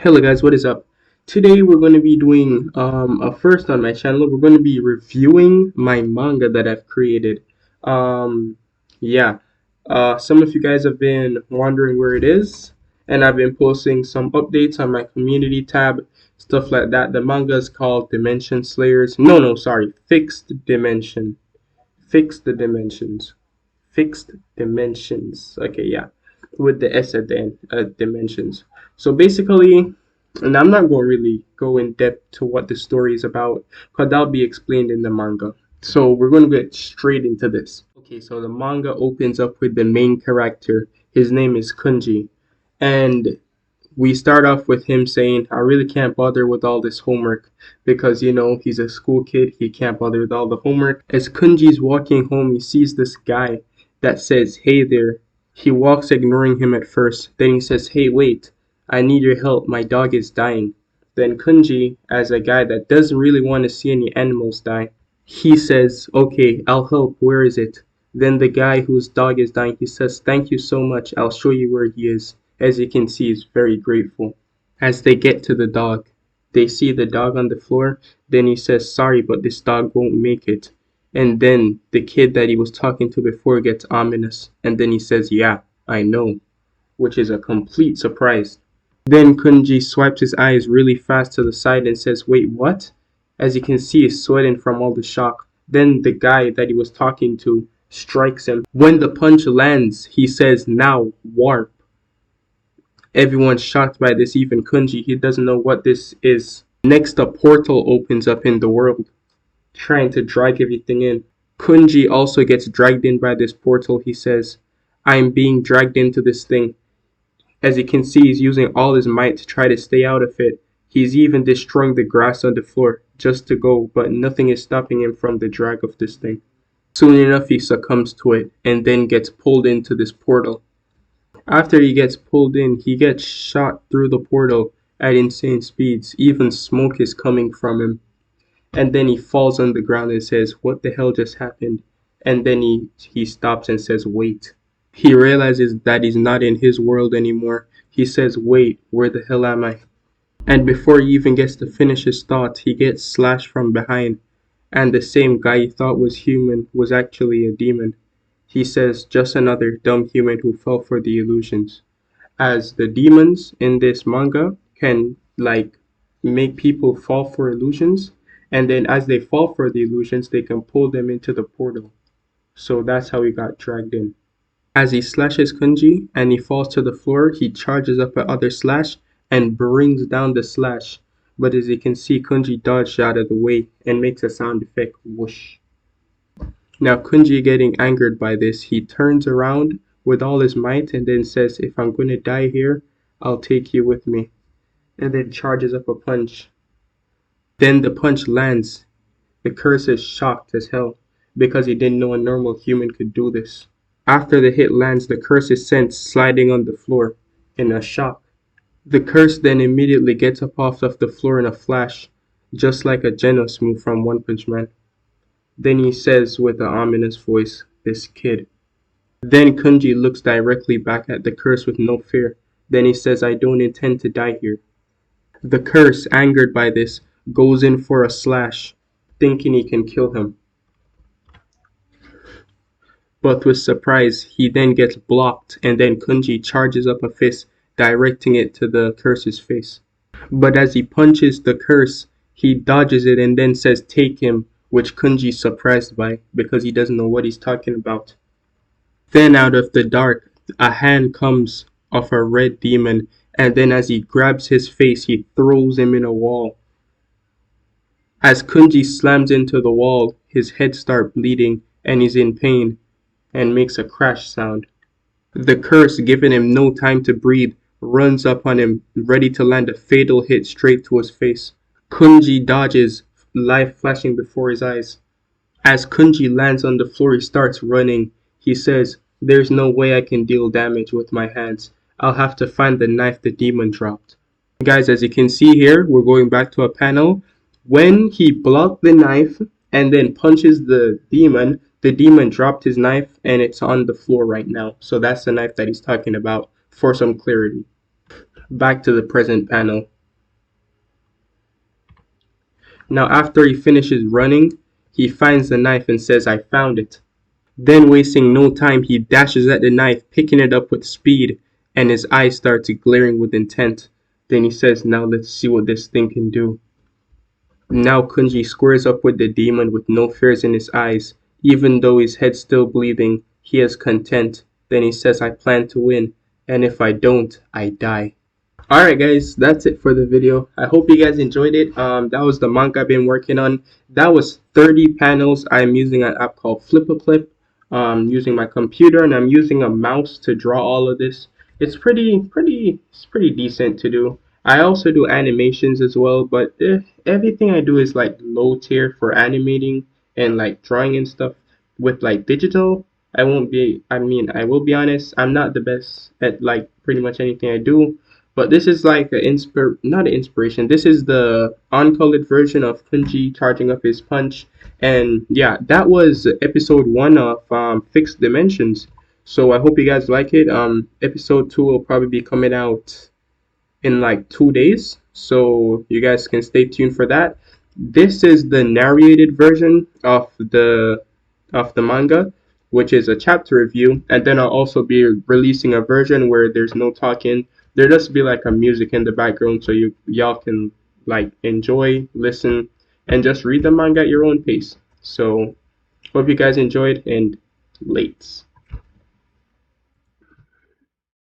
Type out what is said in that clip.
Hello guys, what is up? Today we're going to be doing a first on my channel. We're going to be reviewing my manga that I've created. Um yeah. Some of you guys have been wondering where it is, and I've been posting some updates on my community tab, stuff like that. The manga is called Dimension Slayers. No, sorry. Fixed Dimension. Fix the Dimensions. Fixed Dimensions. Okay, yeah, with the S at the end, Dimensions. So basically, and I'm not going to really go in depth to what the story is about, because that'll be explained in the manga. So we're going to get straight into this. Okay, so the manga opens up with the main character. His name is Kunji, and we start off with him saying, I really can't bother with all this homework because, he's a school kid. He can't bother with all the homework. As Kunji's walking home, he sees this guy that says, hey there. He walks, ignoring him at first. Then he says, hey, wait, I need your help. My dog is dying. Then Kunji, as a guy that doesn't really want to see any animals die, he says, okay, I'll help. Where is it? Then the guy whose dog is dying, he says, thank you so much. I'll show you where he is. As you can see, he's very grateful. As they get to the dog, they see the dog on the floor. Then he says, sorry, but this dog won't make it. And then the kid that he was talking to before gets ominous. And then he says, yeah, I know, which is a complete surprise. Then Kunji swipes his eyes really fast to the side and says, wait, what? As you can see, he's sweating from all the shock. Then the guy that he was talking to strikes him. When the punch lands, he says, now warp. Everyone's shocked by this, even Kunji. He doesn't know what this is. Next, a portal opens up in the world, trying to drag everything in. Kunji also gets dragged in by this portal. He says, I'm being dragged into this thing. As you can see, he's using all his might to try to stay out of it. He's even destroying the grass on the floor just to go, but nothing is stopping him from the drag of this thing. Soon enough, he succumbs to it and then gets pulled into this portal. After he gets pulled in, he gets shot through the portal at insane speeds. Even smoke is coming from him. And then he falls on the ground and says, what the hell just happened? And then he stops and says, wait. He realizes that he's not in his world anymore. He says, wait, where the hell am I? And before he even gets to finish his thought, he gets slashed from behind. And the same guy he thought was human was actually a demon. He says, just another dumb human who fell for the illusions. As the demons in this manga can make people fall for illusions, and then as they fall for the illusions, they can pull them into the portal. So that's how he got dragged in. As he slashes Kunji and he falls to the floor, he charges up another slash and brings down the slash. But as you can see, Kunji dodged out of the way and makes a sound effect, whoosh. Now Kunji, getting angered by this, he turns around with all his might and then says, if I'm going to die here, I'll take you with me. And then charges up a punch. Then the punch lands. The curse is shocked as hell because he didn't know a normal human could do this. After the hit lands, the curse is sent sliding on the floor in a shock. The curse then immediately gets up off of the floor in a flash, just like a Genos move from One Punch Man. Then he says with an ominous voice, this kid. Then Kunji looks directly back at the curse with no fear. Then he says, I don't intend to die here. The curse, angered by this, goes in for a slash, thinking he can kill him. But with surprise, he then gets blocked, and then Kunji charges up a fist, directing it to the curse's face. But as he punches the curse, he dodges it and then says, take him, which Kunji's surprised by because he doesn't know what he's talking about. Then out of the dark, a hand comes of a red demon, and then as he grabs his face, he throws him in a wall. As Kunji slams into the wall, his head starts bleeding and he's in pain and makes a crash sound. The curse, giving him no time to breathe, runs up on him, ready to land a fatal hit straight to his face. Kunji dodges, life flashing before his eyes. As Kunji lands on the floor, he starts running. He says, there's no way I can deal damage with my hands. I'll have to find the knife the demon dropped. Guys, as you can see here, we're going back to a panel. When he blocked the knife and then punches the demon dropped his knife and it's on the floor right now. So that's the knife that he's talking about for some clarity. Back to the present panel. Now, after he finishes running, he finds the knife and says, I found it. Then, wasting no time, he dashes at the knife, picking it up with speed, and his eyes start to glaring with intent. Then he says, now let's see what this thing can do. Now Kunji squares up with the demon with no fears in his eyes. Even though his head's still bleeding, he is content. Then he says, I plan to win, and if I don't, I die. Alright guys, that's it for the video. I hope you guys enjoyed it. That was the manga I've been working on. That was 30 panels. I'm using an app called Flip-a-Clip. Using my computer, and I'm using a mouse to draw all of this. It's pretty decent to do. I also do animations as well, but everything I do is like low tier for animating and like drawing and stuff. With like digital, I will be honest, I'm not the best at like pretty much anything I do. But this is like not an inspiration. This is the uncolored version of Kunji charging up his punch. And yeah, that was episode 1 of Fixed Dimensions. So I hope you guys like it. Episode 2 will probably be coming out in like 2 days. So you guys can stay tuned for that. This is the narrated version of the manga, which is a chapter review, and then I'll also be releasing a version where there's no talking. There just be like a music in the background, so y'all can like enjoy, listen, and just read the manga at your own pace. So hope you guys enjoyed, and late.